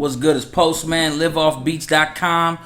What's good is Postman, liveoffbeats.com.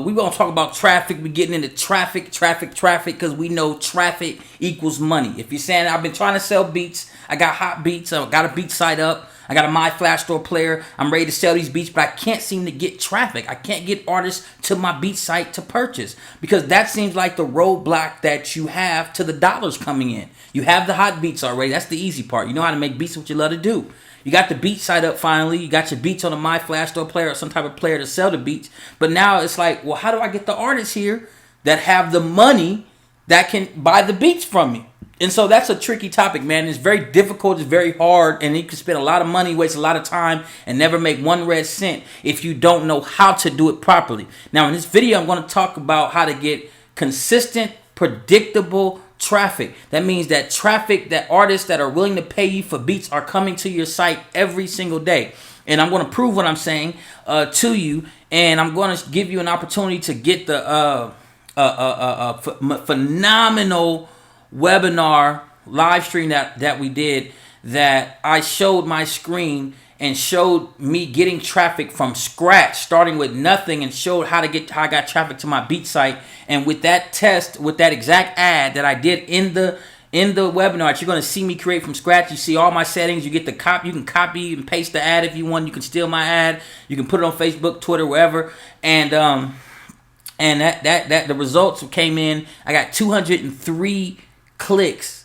We going to talk about traffic. We're getting into traffic, because we know traffic equals money. If you're saying, I've been trying to sell beats, I got hot beats, I got a Beatsite up, I got a My Flash Store player, I'm ready to sell these beats, but I can't seem to get traffic. I can't get artists to my Beatsite to purchase, because that seems like the roadblock that you have to the dollars coming in. You have the hot beats already. That's the easy part. You know how to make beats, what you love to do. You got the Beatsite up finally. You got your beats on a My Flash Store player or some type of player to sell the beats. But now it's like, well, how do I get the artists here that have the money that can buy the beats from me? And so that's a tricky topic, man. It's very difficult. It's very hard. And you can spend a lot of money, waste a lot of time, and never make one red cent if you don't know how to do it properly. Now, in this video, I'm going to talk about how to get consistent, predictable traffic. That means that traffic, that artists that are willing to pay you for beats are coming to your site every single day. And I'm going to prove what I'm saying to you, and I'm going to give you an opportunity to get the phenomenal webinar live stream that we did, that I showed my screen and showed me getting traffic from scratch, starting with nothing, and showed how I got traffic to my beat site. And with that test, with that exact ad that I did in the webinar that you're going to see me create from scratch, you see all my settings. You get the copy. You can copy and paste the ad if you want. You can steal my ad. You can put it on Facebook, Twitter, wherever. And that the results came in. I got 203 clicks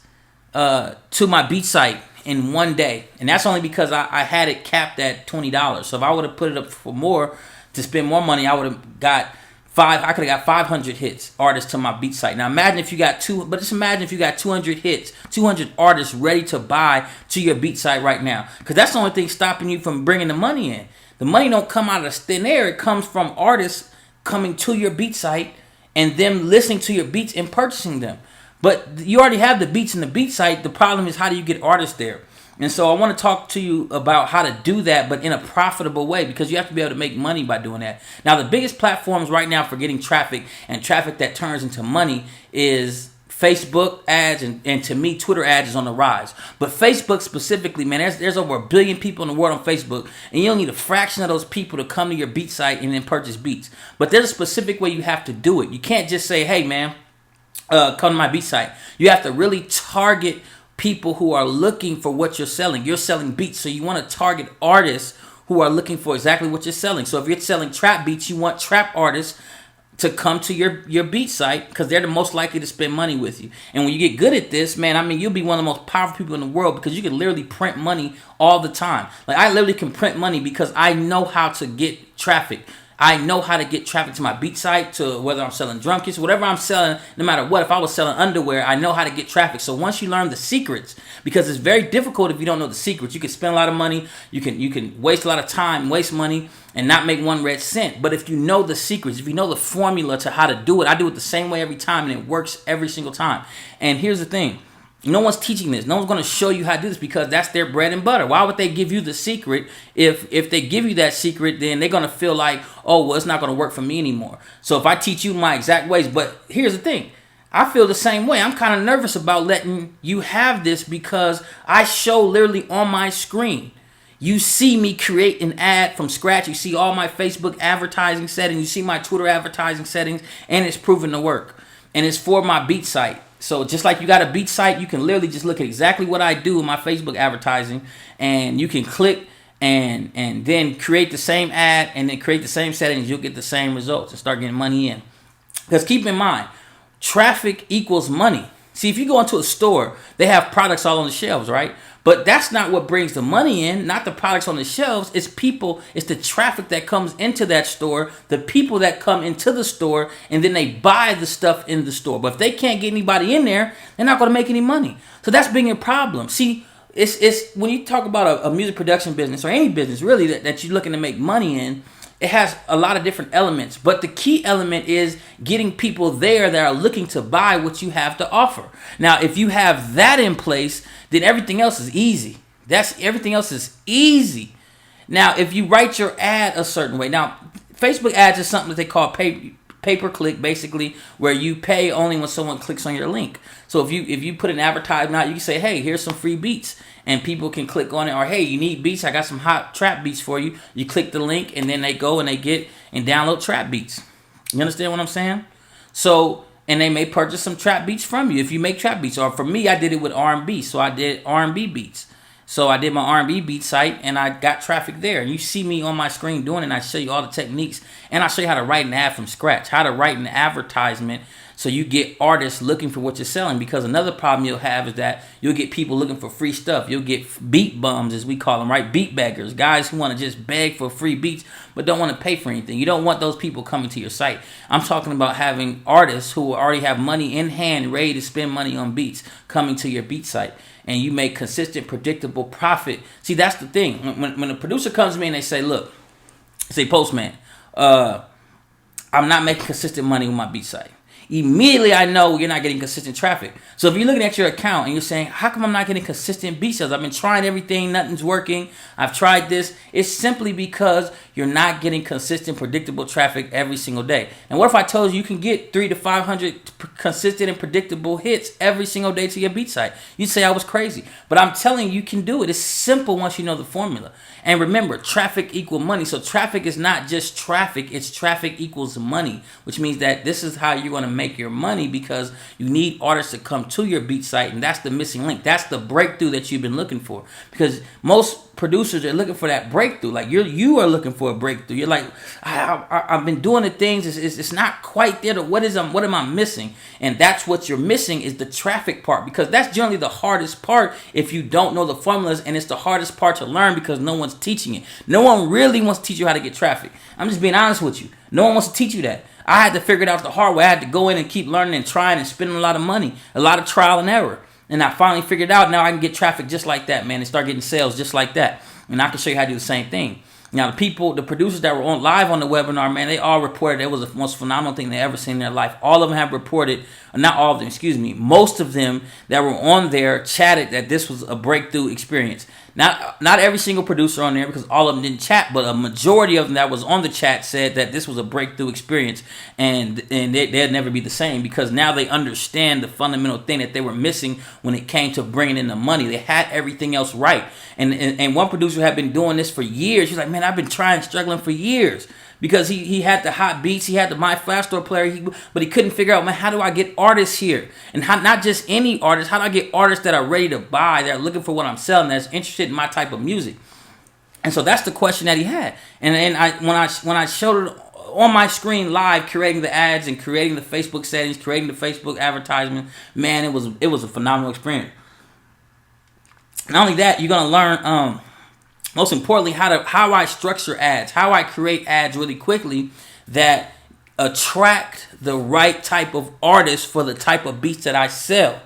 to my beat site in one day, and that's only because I had it capped at $20. So if I would have put it up for more to spend more money, I would have got I could have got 500 hits, artists to my beat site. Now imagine if you got just imagine if you got 200 hits, 200 artists ready to buy to your beat site right now, because that's the only thing stopping you from bringing the money in. The money don't come out of thin air. It comes from artists coming to your beat site and them listening to your beats and purchasing them. But you already have the beats in the beat site. The problem is, how do you get artists there? And so I want to talk to you about how to do that, but in a profitable way, because you have to be able to make money by doing that. Now, the biggest platforms right now for getting traffic, and traffic that turns into money, is Facebook ads, and to me, Twitter ads is on the rise. But Facebook specifically, man, there's over 1 billion people in the world on Facebook, and you don't need a fraction of those people to come to your beat site and then purchase beats. But there's a specific way you have to do it. You can't just say, hey, man, come to my beat site. You have to really target people who are looking for what you're selling. You're selling beats, so you want to target artists who are looking for exactly what you're selling. So if you're selling trap beats, you want trap artists to come to your beat site, because they're the most likely to spend money with you. And when you get good at this, man, I mean, you'll be one of the most powerful people in the world, because you can literally print money all the time. Like, I literally can print money because I know how to get traffic. I know how to get traffic to my beat site, to whether I'm selling drum kits, whatever I'm selling, no matter what. If I was selling underwear, I know how to get traffic. So once you learn the secrets, because it's very difficult if you don't know the secrets. You can spend a lot of money, you can waste a lot of time, waste money, and not make one red cent. But if you know the secrets, if you know the formula to how to do it, I do it the same way every time, and it works every single time. And here's the thing. No one's teaching this. No one's going to show you how to do this, because that's their bread and butter. Why would they give you the secret? If they give you that secret, then they're going to feel like, oh, well, it's not going to work for me anymore. So if I teach you my exact ways, but here's the thing. I feel the same way. I'm kind of nervous about letting you have this, because I show literally on my screen. You see me create an ad from scratch. You see all my Facebook advertising settings. You see my Twitter advertising settings, and it's proven to work. And it's for my beat site. So just like you got a beat site, you can literally just look at exactly what I do in my Facebook advertising, and you can click and then create the same ad and then create the same settings. You'll get the same results and start getting money in. Because keep in mind, traffic equals money. See, if you go into a store, they have products all on the shelves, right? But that's not what brings the money in, not the products on the shelves. It's people, it's the traffic that comes into that store, the people that come into the store, and then they buy the stuff in the store. But if they can't get anybody in there, they're not going to make any money. So that's being a problem. See, it's when you talk about a music production business, or any business really that you're looking to make money in, it has a lot of different elements, but the key element is getting people there that are looking to buy what you have to offer. Now, if you have that in place, then everything else is easy. Everything else is easy. Now, if you write your ad a certain way, now Facebook ads is something that they call pay-per-click, basically, where you pay only when someone clicks on your link. So if you put an advertisement out, you can say, hey, here's some free beats, and people can click on it. Or, hey, you need beats? I got some hot trap beats for you. You click the link, and then they go and they get and download trap beats. You understand what I'm saying? So, and they may purchase some trap beats from you if you make trap beats. Or for me, I did it with R&B, so I did R&B beats. So I did my R&B Beatsite, and I got traffic there. And you see me on my screen doing it, and I show you all the techniques. And I show you how to write an ad from scratch, how to write an advertisement so you get artists looking for what you're selling. Because another problem you'll have is that you'll get people looking for free stuff. You'll get beat bums, as we call them, right? Beat beggars, guys who want to just beg for free beats but don't want to pay for anything. You don't want those people coming to your site. I'm talking about having artists who already have money in hand, ready to spend money on beats, coming to your beat site. And you make consistent, predictable profit. See, that's the thing. When a producer comes to me and they say, look, say, Postman, I'm not making consistent money with my beat site. Immediately I know you're not getting consistent traffic. So if you're looking at your account and you're saying, how come I'm not getting consistent beat sales? I've been trying everything, nothing's working. I've tried this. It's simply because you're not getting consistent, predictable traffic every single day. And what if I told you can get 300 to 500 consistent and predictable hits every single day to your beat site? You'd say I was crazy. But I'm telling you, you can do it. It's simple once you know the formula. And remember, traffic equals money. So traffic is not just traffic. It's traffic equals money, which means that this is how you're going to make your money, because you need artists to come to your beat site, and that's the missing link. That's the breakthrough that you've been looking for, because most producers are looking for that breakthrough. Like you are looking for a breakthrough. You're like, I've been doing the things. It's not quite there. What am I missing? And that's what you're missing, is the traffic part, because that's generally the hardest part if you don't know the formulas, and it's the hardest part to learn because no one's teaching it. No one really wants to teach you how to get traffic. I'm just being honest with you. No one wants to teach you that. I had to figure it out the hard way. I had to go in and keep learning and trying and spending a lot of money, a lot of trial and error. And I finally figured out now I can get traffic just like that, man, and start getting sales just like that. And I can show you how to do the same thing. Now, the producers that were on live on the webinar, man, they all reported it was the most phenomenal thing they ever seen in their life. All of them have reported, not all of them, excuse me, most of them that were on there chatted that this was a breakthrough experience. Not every single producer on there, because all of them didn't chat, but a majority of them that was on the chat said that this was a breakthrough experience, and they'd never be the same, because now they understand the fundamental thing that they were missing when it came to bringing in the money. They had everything else right. And one producer had been doing this for years. He's like, man, I've been struggling for years. Because he had the hot beats, he had the My Flash Store player, but he couldn't figure out, man, how do I get artists here? And not just any artists, how do I get artists that are ready to buy, that are looking for what I'm selling, that's interested in my type of music? And so that's the question that he had. And when I showed it on my screen live, creating the ads and creating the Facebook settings, creating the Facebook advertisement, man, it was a phenomenal experience. Not only that, you're gonna learn most importantly, how I structure ads, how I create ads really quickly that attract the right type of artists for the type of beats that I sell.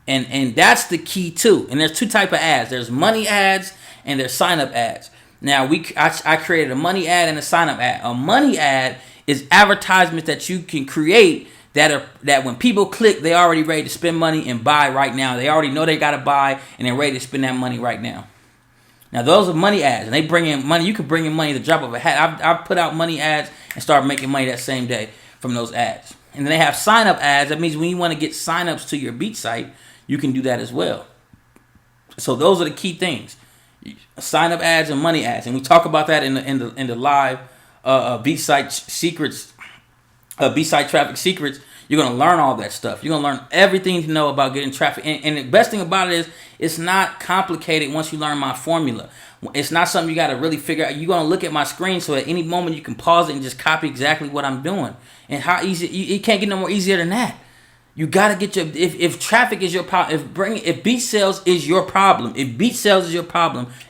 And that's the key too. And there's two type of ads. There's money ads and there's sign up ads. Now I created a money ad and a sign up ad. A money ad is advertisements that you can create that when people click, they already ready to spend money and buy right now. They already know they gotta buy, and they're ready to spend that money right now. Now, those are money ads, and they bring in money. You can bring in money at the drop of a hat. I've put out money ads and start making money that same day from those ads. And then they have sign-up ads. That means when you want to get sign-ups to your beat site, you can do that as well. So those are the key things: sign-up ads and money ads. And we talk about that in the live Beatsite secrets, Beatsite traffic secrets. You're going to learn all that stuff. You're going to learn everything to know about getting traffic. And the best thing about it is it's not complicated once you learn my formula. It's not something you got to really figure out. You're going to look at my screen, so at any moment you can pause it and just copy exactly what I'm doing. And how easy, it can't get no more easier than that. You got to get if traffic is your problem, if beat sales is your problem,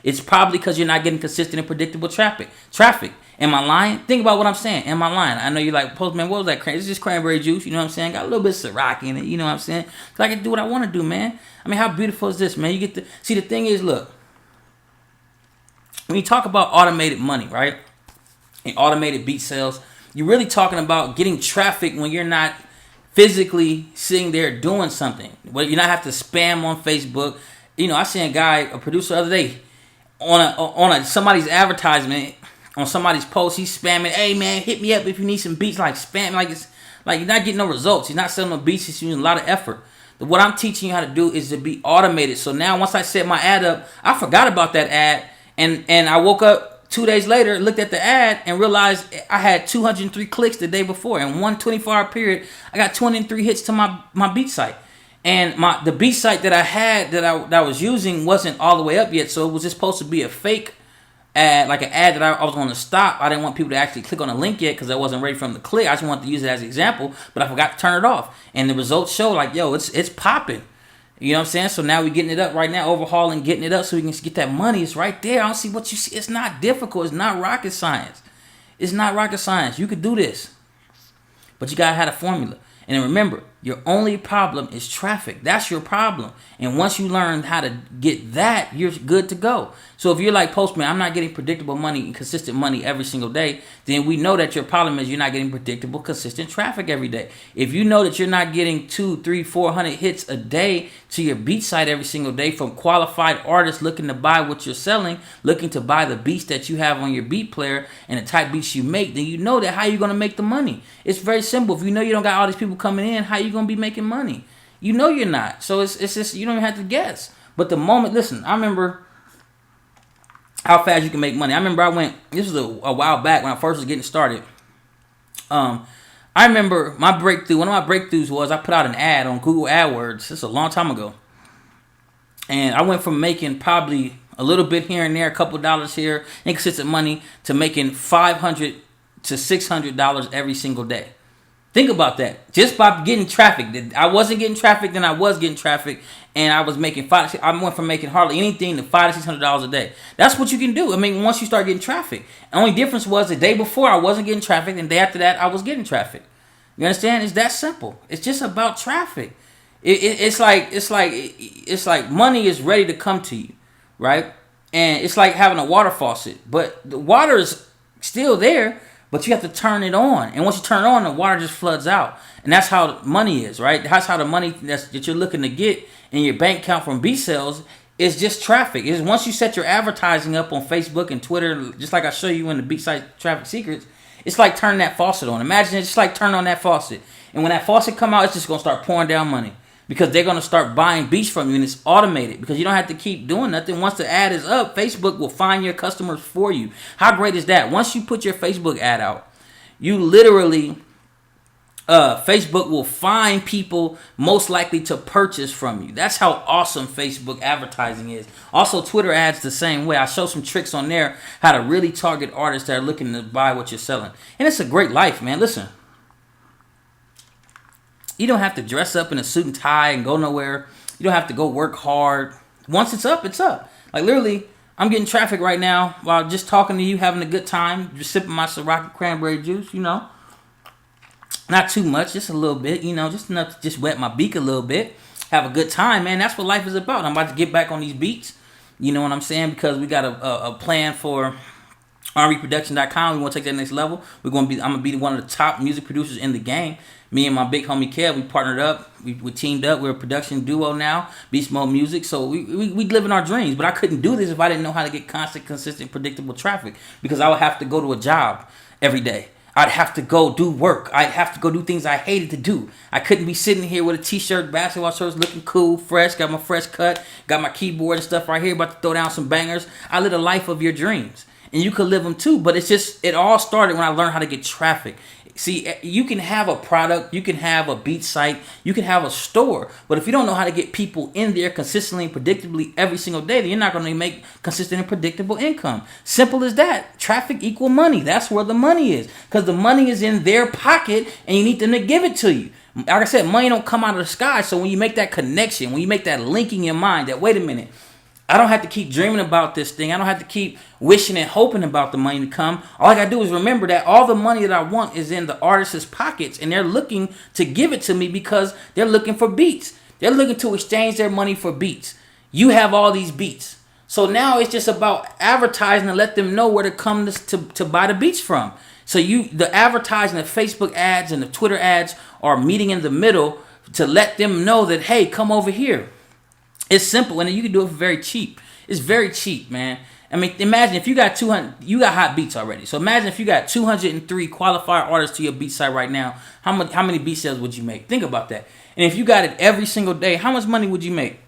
it's probably because you're not getting consistent and predictable traffic. Am I lying? Think about what I'm saying. Am I lying? I know you're like, Postman, what was that? It's just cranberry juice. You know what I'm saying? Got a little bit of Ciroc in it. You know what I'm saying? So I can do what I want to do, man. I mean, how beautiful is this, man? You get to see, the thing is, look, when you talk about automated money, right? And automated beat sales, you're really talking about getting traffic when you're not physically sitting there doing something. Well, you not have to spam on Facebook. You know, I seen a producer the other day on somebody's advertisement. on somebody's post, he's spamming, hey man, hit me up if you need some beats, like spam, like it's like you're not getting no results. He's not selling no beats, he's using a lot of effort. But what I'm teaching you how to do is to be automated. So now once I set my ad up, I forgot about that ad, and I woke up 2 days later, looked at the ad, and realized I had 203 clicks the day before. In one 24-hour period, I got 203 hits to my Beatsite. And the Beatsite that I had that I was using wasn't all the way up yet, so it was just supposed to be a fake ad, like an ad that I was going to stop. I didn't want people to actually click on the link yet because I wasn't ready for them to click. I just wanted to use it as an example, but I forgot to turn it off. And the results show like, yo, it's popping. You know what I'm saying? So now we're getting it up right now, overhauling, getting it up so we can get that money. It's right there. I don't see what you see. It's not difficult. It's not rocket science. It's not rocket science. You could do this, but you got to have a formula. And remember, your only problem is traffic. That's your problem. And once you learn how to get that, you're good to go. So if you're like, Postman, I'm not getting predictable money and consistent money every single day, then we know that your problem is you're not getting predictable, consistent traffic every day. If you know that you're not getting 200, 300, 400 hits a day to your beat site every single day from qualified artists looking to buy what you're selling, looking to buy the beats that you have on your beat player and the type beats you make, then you know that how you're going to make the money. It's very simple. If you know you don't got all these people coming in, how you going to be making money? You know you're not. So it's just, you don't even have to guess. But the moment, listen, I remember how fast you can make money. I remember this was a while back when I first was getting started. I remember my breakthrough, one of my breakthroughs was I put out an ad on Google AdWords. This is a long time ago. And I went from making probably a little bit here and there, a couple dollars here, inconsistent money, to making $500 to $600 every single day. Think about that. Just by getting traffic. I wasn't getting traffic, then I was getting traffic, and I was making I went from making hardly anything to $500 to $600 a day. That's what you can do. I mean, once you start getting traffic. The only difference was the day before I wasn't getting traffic, and the day after that I was getting traffic. You understand? It's that simple. It's just about traffic. It's like money is ready to come to you, right? And it's like having a water faucet, but the water is still there. But you have to turn it on. And once you turn it on, the water just floods out. And that's how money is, right? That's how the money that you're looking to get in your bank account from B sales is just traffic. Is once you set your advertising up on Facebook and Twitter, just like I show you in the Beatsite Traffic Secrets, it's like turning that faucet on. Imagine it's just like turning on that faucet. And when that faucet come out, it's just going to start pouring down money. Because they're going to start buying beats from you, and it's automated. Because you don't have to keep doing nothing. Once the ad is up, Facebook will find your customers for you. How great is that? Once you put your Facebook ad out, you literally, Facebook will find people most likely to purchase from you. That's how awesome Facebook advertising is. Also, Twitter ads the same way. I show some tricks on there how to really target artists that are looking to buy what you're selling. And it's a great life, man. Listen. You don't have to dress up in a suit and tie and go nowhere. You don't have to go work hard. Once it's up, it's up. Like literally, I'm getting traffic right now while just talking to you, having a good time, just sipping my Ciroc cranberry juice, you know. Not too much, just a little bit, you know, just enough to just wet my beak a little bit. Have a good time, man. That's what life is about. I'm about to get back on these beats. You know what I'm saying? Because we got a plan for rreproduction.com. We want to take that next level. I'm gonna be one of the top music producers in the game. Me and my big homie Kev, we partnered up. We teamed up. We're a production duo now, Beast Mode Music. So we living our dreams. But I couldn't do this if I didn't know how to get constant, consistent, predictable traffic. Because I would have to go to a job every day. I'd have to go do work. I'd have to go do things I hated to do. I couldn't be sitting here with a t-shirt, basketball shorts, looking cool, fresh, got my fresh cut, got my keyboard and stuff right here, about to throw down some bangers. I live a life of your dreams. And you could live them too. But it all started when I learned how to get traffic. See, you can have a product, you can have a beat site, you can have a store, but if you don't know how to get people in there consistently and predictably every single day, then you're not going to make consistent and predictable income. Simple as that. Traffic equal money. That's where the money is, because the money is in their pocket and you need them to give it to you. Like I said, money don't come out of the sky. So when you make that connection, when you make that link in your mind that, wait a minute, I don't have to keep dreaming about this thing. I don't have to keep wishing and hoping about the money to come. All I got to do is remember that all the money that I want is in the artist's pockets, and they're looking to give it to me because they're looking for beats. They're looking to exchange their money for beats. You have all these beats. So now it's just about advertising to let them know where to come to buy the beats from. So the advertising, the Facebook ads and the Twitter ads are meeting in the middle to let them know that, hey, come over here. It's simple, and you can do it for very cheap. It's very cheap, man. I mean, imagine if you got 200, you got hot beats already. So imagine if you got 203 qualified artists to your beat site right now. How many beat sales would you make? Think about that. And if you got it every single day, how much money would you make?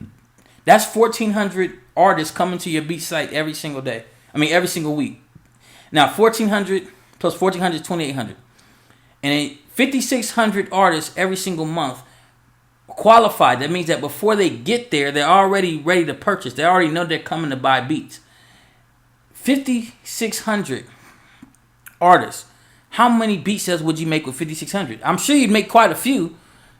That's 1,400 artists coming to your beat site every single day. I mean, every single week. Now, 1,400 plus 1,400 is 2,800. And 5,600 artists every single month qualified. That means that before they get there, they're already ready to purchase. They already know they're coming to buy beats. 5,600 artists. How many beat sales would you make with 5,600? I'm sure you'd make quite a few.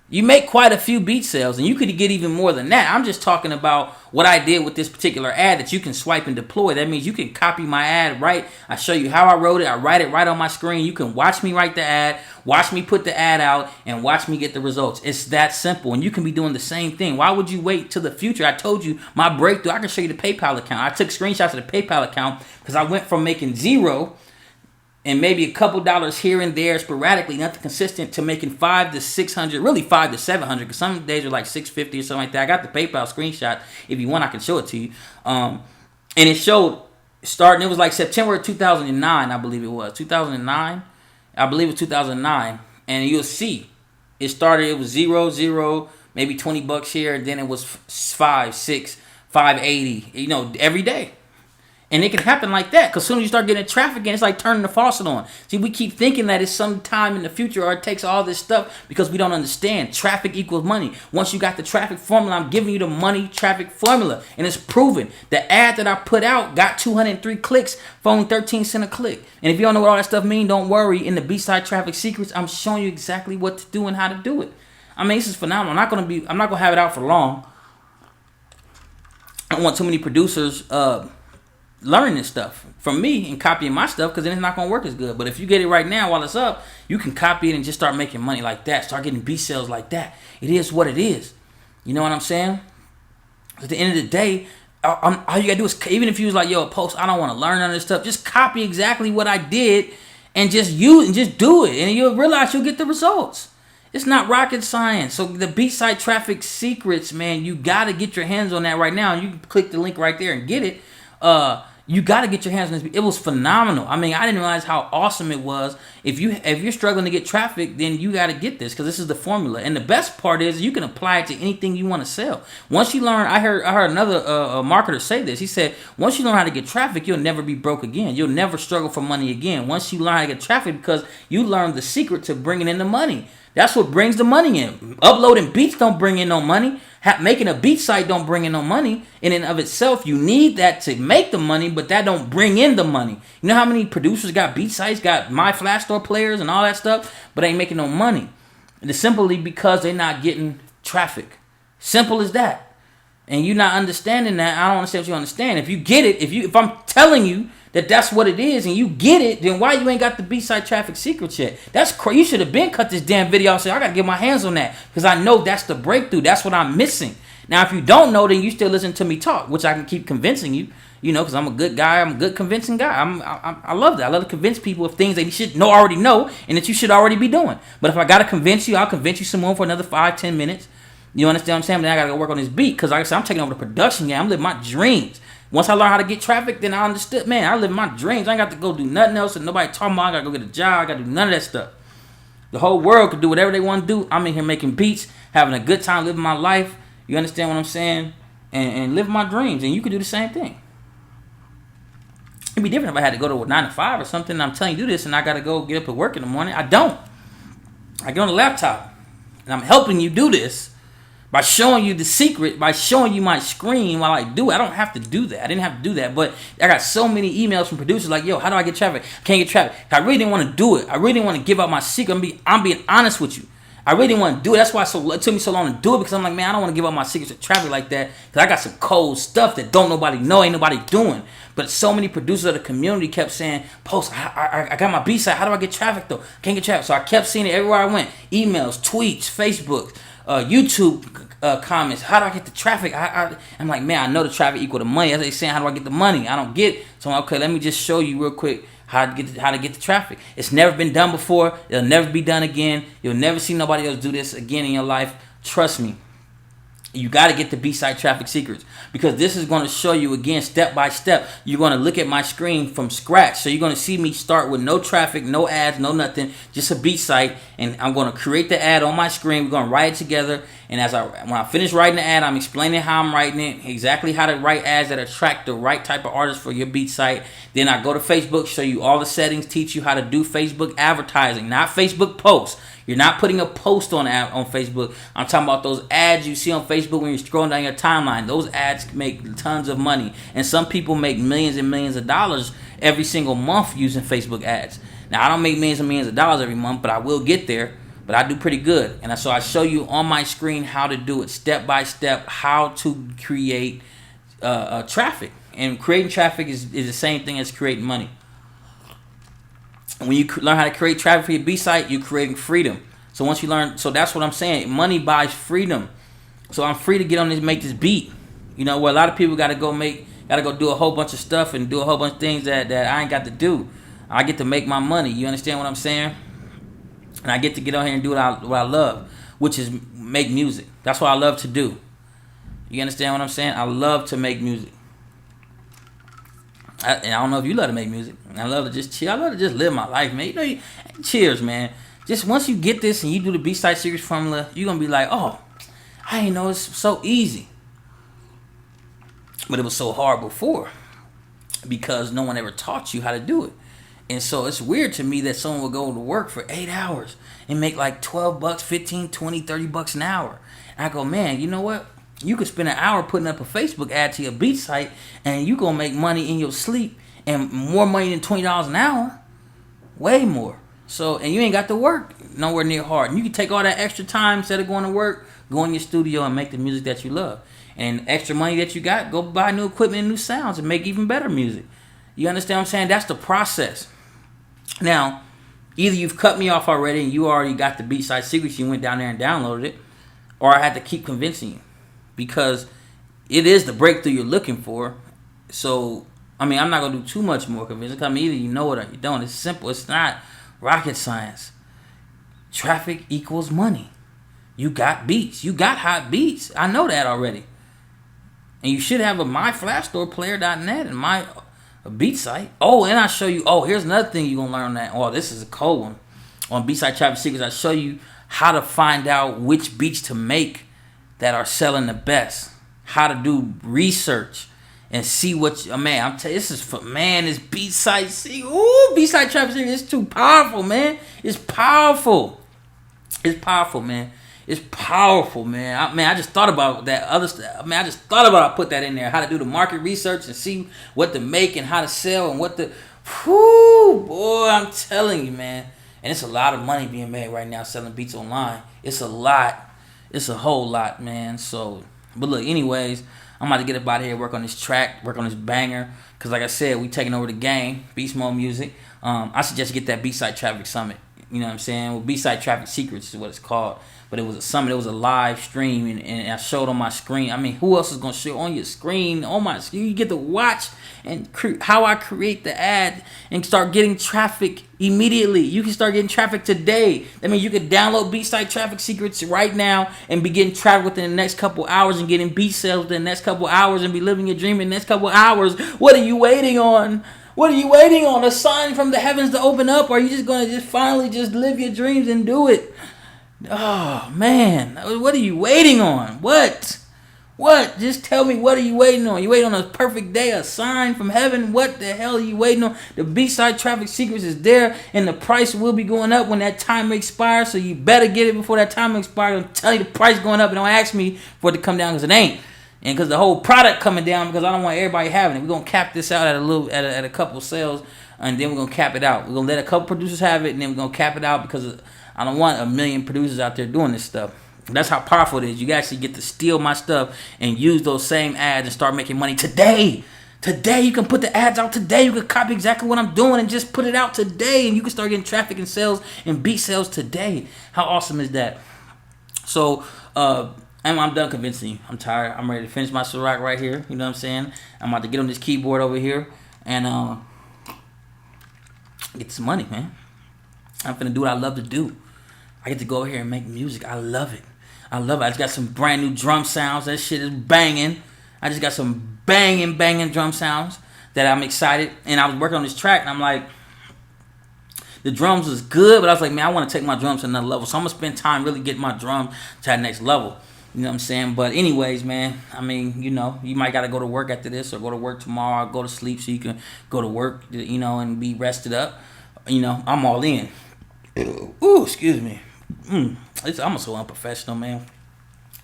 You make quite a few beat sales, and you could get even more than that. I'm just talking about what I did with this particular ad that you can swipe and deploy. That means you can copy my ad, right? I show you how I wrote it. I write it right on my screen. You can watch me write the ad, watch me put the ad out, and watch me get the results. It's that simple, and you can be doing the same thing. Why would you wait till the future? I told you my breakthrough. I can show you the PayPal account. I took screenshots of the PayPal account because I went from making zero and maybe a couple dollars here and there sporadically, nothing consistent, to making 500 to 600, really 500 to 700, because some days are like 650 or something like that. I got the PayPal screenshot. If you want, I can show it to you. And it showed starting, it was like September of 2009, I believe it was. 2009? I believe it was 2009. And you'll see, it started, it was 0, maybe $20 here, and then it was 5, 6, 580, every day. And it can happen like that, because as soon as you start getting traffic in, it's like turning the faucet on. See, we keep thinking that it's some time in the future, or it takes all this stuff, because we don't understand. Traffic equals money. Once you got the traffic formula, I'm giving you the money traffic formula, and it's proven. The ad that I put out got 203 clicks for only 13 cents a click. And if you don't know what all that stuff means, don't worry. In the Beatsite Traffic Secrets, I'm showing you exactly what to do and how to do it. I mean, this is phenomenal. I'm not gonna have it out for long. I don't want too many producers learning this stuff from me and copying my stuff, because then it's not going to work as good. But if you get it right now while it's up, you can copy it and just start making money like that. Start getting beat sales like that. It is what it is. You know what I'm saying? At the end of the day, all you got to do is, even if you was like, yo, Post, I don't want to learn none of this stuff, just copy exactly what I did and just use and just do it. And you'll realize you'll get the results. It's not rocket science. So the Beatsite Traffic Secrets, man, you got to get your hands on that right now. You can click the link right there and get it. You got to get your hands on this. It was phenomenal. I mean, I didn't realize how awesome it was. If you're struggling to get traffic, then you got to get this, because this is the formula. And the best part is you can apply it to anything you want to sell. Once you learn, I heard another marketer say this. He said, once you learn how to get traffic, you'll never be broke again. You'll never struggle for money again. Once you learn how to get traffic, because you learned the secret to bringing in the money. That's what brings the money in. Uploading beats don't bring in no money. Making a beat site don't bring in no money. In and of itself, you need that to make the money, but that don't bring in the money. You know how many producers got beat sites, got My Flash Store players and all that stuff, but ain't making no money? And it's simply because they're not getting traffic. Simple as that. And you're not understanding that. I don't understand what you understand. If you get it, if I'm telling you that that's what it is, and you get it, then why you ain't got the Beatsite Traffic Secrets yet? That's crazy. You should have been cut this damn video and said, I got to get my hands on that, because I know that's the breakthrough. That's what I'm missing. Now, if you don't know, then you still listen to me talk, which I can keep convincing you, because I'm a good guy. I'm a good convincing guy. I love that. I love to convince people of things that you should already know and that you should already be doing. But if I got to convince you, I'll convince you some more for another 5-10 minutes. You understand what I'm saying? Then I got to go work on this beat, because like I said, I'm taking over the production game. I'm living my dreams. Once I learned how to get traffic, then I understood, man, I live my dreams. I ain't got to go do nothing else, and nobody talking about I got to go get a job. I got to do none of that stuff. The whole world could do whatever they want to do. I'm in here making beats, having a good time, living my life. You understand what I'm saying? And live my dreams, and you could do the same thing. It'd be different if I had to go to a 9 to 5 or something, and I'm telling you do this, and I got to go get up at work in the morning. I don't. I get on the laptop, and I'm helping you do this by showing you the secret, by showing you my screen while I do it. I don't have to do that. I didn't have to do that. But I got so many emails from producers like, yo, how do I get traffic? I can't get traffic. I really didn't want to do it. I really didn't want to give out my secret. I'm being honest with you. I really didn't want to do it. That's why it took me so long to do it, because I'm like, man, I don't want to give out my secrets to traffic like that, because I got some cold stuff that don't nobody know, ain't nobody doing. But so many producers of the community kept saying, Post, I got my B-side. How do I get traffic, though? I can't get traffic. So I kept seeing it everywhere I went. Emails, tweets, Facebook, YouTube comments. How do I get the traffic? I'm like, man, I know the traffic equal to money. As they saying, how do I get the money? I don't get it. So I'm like, okay, let me just show you real quick how to get the traffic. It's never been done before. It'll never be done again. You'll never see nobody else do this again in your life. Trust me. You got to get the Beatsite Traffic Secrets, because this is going to show you, again, step by step. You're going to look at my screen from scratch. So you're going to see me start with no traffic, no ads, no nothing, just a Beatsite. And I'm going to create the ad on my screen. We're going to write it together. And when I finish writing the ad, I'm explaining how I'm writing it, exactly how to write ads that attract the right type of artist for your Beatsite. Then I go to Facebook, show you all the settings, teach you how to do Facebook advertising, not Facebook posts. You're not putting a post on Facebook. I'm talking about those ads you see on Facebook when you're scrolling down your timeline. Those ads make tons of money. And some people make millions and millions of dollars every single month using Facebook ads. Now, I don't make millions and millions of dollars every month, but I will get there. But I do pretty good. And so I show you on my screen how to do it step by step, how to create traffic. And creating traffic is the same thing as creating money. When you learn how to create traffic for your B-site, you're creating freedom. So once you learn, so that's what I'm saying. Money buys freedom. So I'm free to get on this, make this beat. You know, where a lot of people got to go do a whole bunch of stuff and do a whole bunch of things that I ain't got to do. I get to make my money. You understand what I'm saying? And I get to get on here and do what I love, which is make music. That's what I love to do. You understand what I'm saying? I love to make music. And I don't know if you love to make music. I love to just chill. I love to just live my life, man. You know, cheers, man. Just once you get this and you do the Beatsite Secrets formula, you're going to be like, oh, I didn't know it's so easy. But it was so hard before because no one ever taught you how to do it. And so it's weird to me that someone would go to work for 8 hours and make like $12, 15, 20, 30 bucks an hour. And I go, man, you know what? You could spend an hour putting up a Facebook ad to your Beatsite and you going to make money in your sleep, and more money than $20 an hour. Way more. So, and you ain't got to work nowhere near hard. And you can take all that extra time instead of going to work, go in your studio and make the music that you love. And extra money that you got, go buy new equipment and new sounds and make even better music. You understand what I'm saying? That's the process. Now, either you've cut me off already and you already got the Beatsite Secrets, you went down there and downloaded it, or I had to keep convincing you, because it is the breakthrough you're looking for. So, I mean, I'm not going to do too much more convincing. I mean, either you know it or you don't. It's simple. It's not rocket science. Traffic equals money. You got beats. You got hot beats. I know that already. And you should have a myflashstoreplayer.net and my Beatsite. Oh, and I show you, here's another thing you're going to learn on that. Oh, this is a cold one. On Beatsite Traffic Secrets, I show you how to find out which beats to make that are selling the best. How to do research and see what man, I'm telling you, this is for, man, this Beatsite Secrets. Ooh, Beatsite Traffic Secrets, it's too powerful, man. It's powerful. It's powerful, man. It's powerful, man. I just thought about that other stuff. I just thought about I put that in there. How to do the market research and see what to make and how to sell and what the... Whoo, boy, I'm telling you, man. And it's a lot of money being made right now selling beats online. It's a lot. It's a whole lot, man. So, but look, anyways, I'm about to get up out of here, work on this track, work on this banger. Because like I said, we taking over the game, Beast Mode Music. I suggest you get that Beatsite Traffic Summit. You know what I'm saying? Well, Beatsite Traffic Secrets is what it's called. But it was a summit. It was a live stream, and I showed on my screen. I mean, who else is going to show on your screen? On my screen, you get to watch and how I create the ad and start getting traffic immediately. You can start getting traffic today. I mean, you can download Beatsite Traffic Secrets right now and be getting traffic within the next couple hours and getting beat sales within the next couple hours and be living your dream in the next couple hours. What are you waiting on? What are you waiting on? A sign from the heavens to open up? Or are you just going to just finally just live your dreams and do it? Oh, man. What are you waiting on? What? Just tell me, what are you waiting on? You waiting on a perfect day, a sign from heaven? What the hell are you waiting on? The Beatsite Traffic Secrets is there, and the price will be going up when that time expires, so you better get it before that time expires. I'm telling you, the price going up, and don't ask me for it to come down, because it ain't. And because the whole product coming down, because I don't want everybody having it. We're going to cap this out at a couple sales, and then we're going to cap it out. We're going to let a couple producers have it, and then we're going to cap it out, because I don't want a million producers out there doing this stuff. That's how powerful it is. You actually get to steal my stuff and use those same ads and start making money today. Today, you can put the ads out today. You can copy exactly what I'm doing and just put it out today. And you can start getting traffic and sales and beat sales today. How awesome is that? So, I'm done convincing you. I'm tired. I'm ready to finish my Ciroc right here. You know what I'm saying? I'm about to get on this keyboard over here and get some money, man. I'm finna do what I love to do. I get to go over here and make music. I love it. I love it. I just got some brand new drum sounds. That shit is banging. I just got some banging drum sounds that I'm excited. And I was working on this track, and I'm like, the drums was good, but I was like, man, I want to take my drums to another level. So I'm going to spend time really getting my drum to that next level. You know what I'm saying? But anyways, man, I mean, you know, you might got to go to work after this or go to work tomorrow or go to sleep so you can go to work, you know, and be rested up. You know, I'm all in. Ooh, excuse me. I'm so unprofessional, man.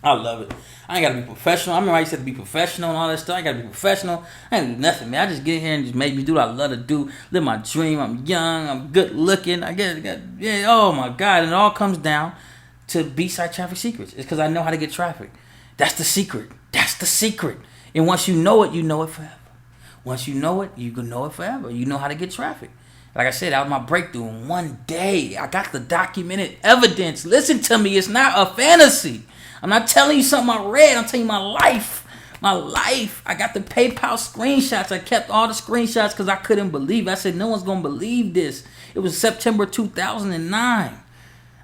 I love it. I ain't got to be professional. I remember I used to have to be professional and all that stuff. I got to be professional. I ain't do nothing, man. I just get here and just make me do what I love to do. Live my dream. I'm young. I'm good looking. Yeah, oh my God. And it all comes down to Beatsite Traffic Secrets. It's because I know how to get traffic. That's the secret. That's the secret. And once you know it forever. Once you know it, you can know it forever. You know how to get traffic. Like I said, that was my breakthrough in one day. I got the documented evidence. Listen to me. It's not a fantasy. I'm not telling you something I read. I'm telling you my life. My life. I got the PayPal screenshots. I kept all the screenshots because I couldn't believe it. I said, no one's going to believe this. It was September 2009.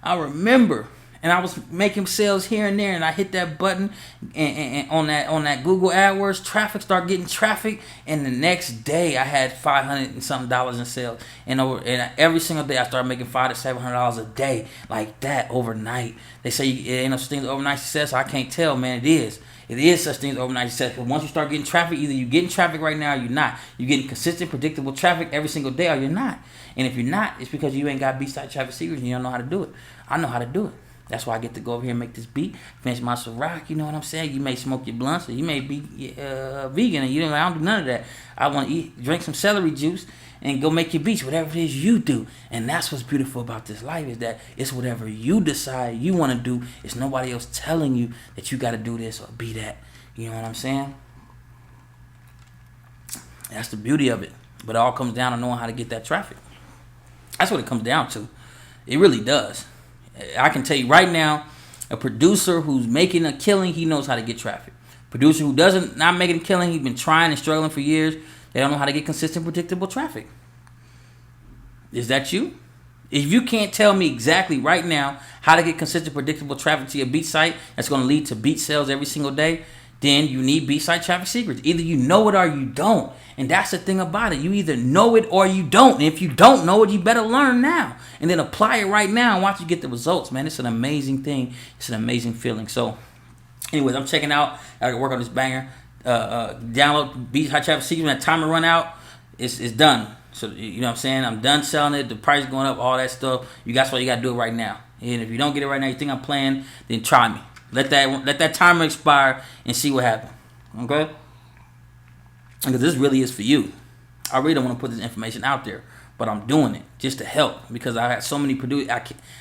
I remember. And I was making sales here and there, and I hit that button and on that Google AdWords, traffic started getting traffic, and the next day I had $500 and something in sales, and every single day I started making $500 to $700 a day like that overnight. They say it ain't no such thing as overnight success. I can't tell, man. It is. It is such thing as overnight success. Because once you start getting traffic, either you're getting traffic right now or you're not. You're getting consistent, predictable traffic every single day or you're not. And if you're not, it's because you ain't got Beatsite Traffic Secrets and you don't know how to do it. I know how to do it. That's why I get to go over here and make this beat, finish my Ciroc, you know what I'm saying? You may smoke your blunts, or you may be vegan, and I don't do none of that. I want to drink some celery juice, and go make your beats, whatever it is you do. And that's what's beautiful about this life, is that it's whatever you decide you want to do. It's nobody else telling you that you got to do this or be that. You know what I'm saying? That's the beauty of it. But it all comes down to knowing how to get that traffic. That's what it comes down to. It really does. I can tell you right now, a producer who's making a killing, he knows how to get traffic. Producer who not making a killing, he's been trying and struggling for years. They don't know how to get consistent, predictable traffic. Is that you? If you can't tell me exactly right now how to get consistent, predictable traffic to your beat site that's going to lead to beat sales every single day, then you need Beatsite Traffic Secrets. Either you know it or you don't. And that's the thing about it. You either know it or you don't. And if you don't know it, you better learn now. And then apply it right now and watch you get the results, man. It's an amazing thing. It's an amazing feeling. So, anyways, I'm checking out. I can work on this banger. Download Beatsite Traffic Secrets. When that timer run out, it's done. So, you know what I'm saying? I'm done selling it. The price is going up, all that stuff. That's why you got to do it right now. And if you don't get it right now, you think I'm playing, then try me. Let that timer expire and see what happens. Okay? Because this really is for you. I really don't want to put this information out there, but I'm doing it just to help because I have so many producers.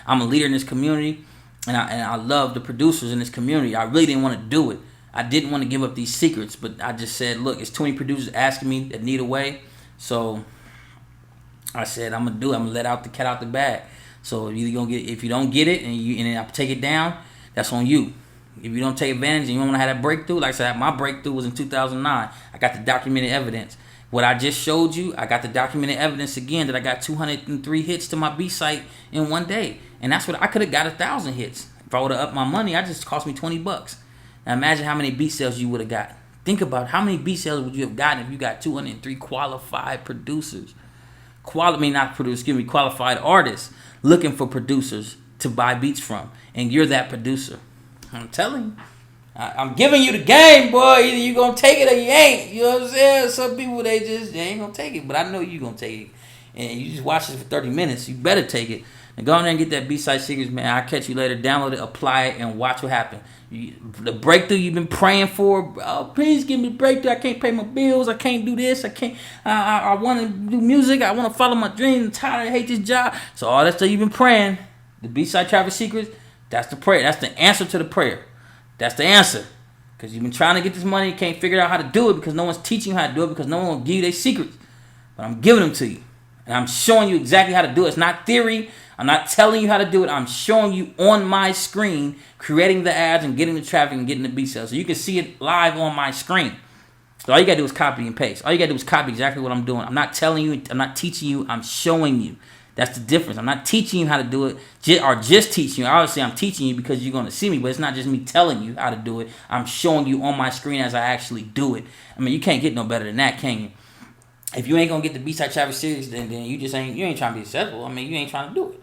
I'm a leader in this community, and I love the producers in this community. I really didn't want to do it. I didn't want to give up these secrets, but I just said, look, it's too many producers asking me that need a way. So I said, I'm gonna do it. I'm gonna let out the cat out the bag. So if you don't get it and then I take it down, that's on you. If you don't take advantage and you don't want to have that breakthrough, like I said, my breakthrough was in 2009. I got the documented evidence. What I just showed you, I got the documented evidence again that I got 203 hits to my B site in one day. And that's what I could have got 1,000 hits. If I would have upped my money, it just cost me $20. Now imagine how many beat sales you would have got. Think about how many beat sales would you have gotten if you got 203 qualified producers. Qualified artists looking for producers to buy beats from. And you're that producer. I'm telling you. I'm giving you the game, boy. Either you gonna take it or you ain't. You know what I'm saying? Some people, they ain't gonna take it. But I know you gonna take it. And you just watch this for 30 minutes. You better take it. And go in there and get that Beatsite Secrets, man. I'll catch you later. Download it, apply it, and watch what happens. The breakthrough you've been praying for. Oh, please give me a breakthrough. I can't pay my bills. I can't do this. I want to do music. I want to follow my dreams. I'm tired. I hate this job. So all that stuff you've been praying, the Beatsite Traffic Secrets, that's the prayer. That's the answer to the prayer. That's the answer. Because you've been trying to get this money. You can't figure out how to do it because no one's teaching you how to do it because no one will give you their secrets. But I'm giving them to you. And I'm showing you exactly how to do it. It's not theory. I'm not telling you how to do it. I'm showing you on my screen, creating the ads and getting the traffic and getting the beat sales. So you can see it live on my screen. So all you got to do is copy and paste. All you got to do is copy exactly what I'm doing. I'm not telling you. I'm not teaching you. I'm showing you. That's the difference. I'm not teaching you how to do it, or just teaching you. Obviously, I'm teaching you because you're going to see me, but it's not just me telling you how to do it. I'm showing you on my screen as I actually do it. I mean, you can't get no better than that, can you? If you ain't going to get the Beatsite Traffic Series, then you ain't trying to be successful. I mean, you ain't trying to do it.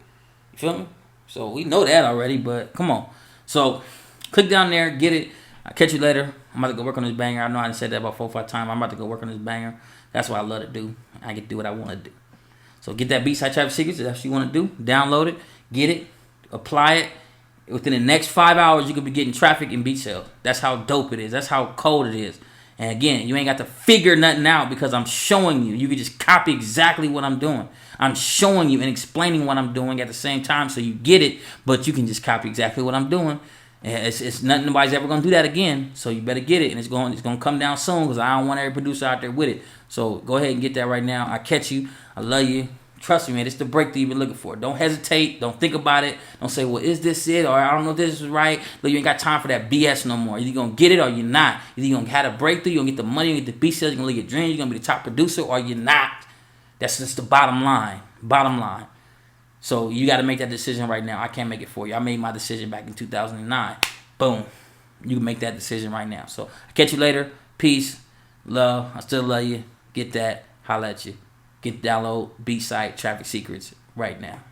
You feel me? So we know that already, but come on. So click down there, get it. I'll catch you later. I'm about to go work on this banger. I know I said that about 4 or 5 times. I'm about to go work on this banger. That's what I love to do. I can do what I want to do. So get that Beatsite Traffic Secrets. If that's what you want to do, download it, get it, apply it. Within the next 5 hours, you could be getting traffic and beat sales. That's how dope it is. That's how cold it is. And again, you ain't got to figure nothing out because I'm showing you. You can just copy exactly what I'm doing. I'm showing you and explaining what I'm doing at the same time so you get it, but you can just copy exactly what I'm doing. And it's nothing, nobody's ever going to do that again, so you better get it. And it's going to come down soon because I don't want every producer out there with it. So go ahead and get that right now. I catch you. I love you. Trust me, man. It's the breakthrough you've been looking for. Don't hesitate. Don't think about it. Don't say, well, is this it? Or I don't know if this is right. Look, you ain't got time for that BS no more. Either you're going to get it or you're not. Either you're going to have a breakthrough, you're going to get the money, you're going to get the beat sales, you're going to live your dreams, you're going to be the top producer, or you're not. That's just the bottom line. Bottom line. So you got to make that decision right now. I can't make it for you. I made my decision back in 2009. Boom. You can make that decision right now. So I'll catch you later. Peace. Love. I still love you. Get that. Holla at you. Get download Beatsite Traffic Secrets right now.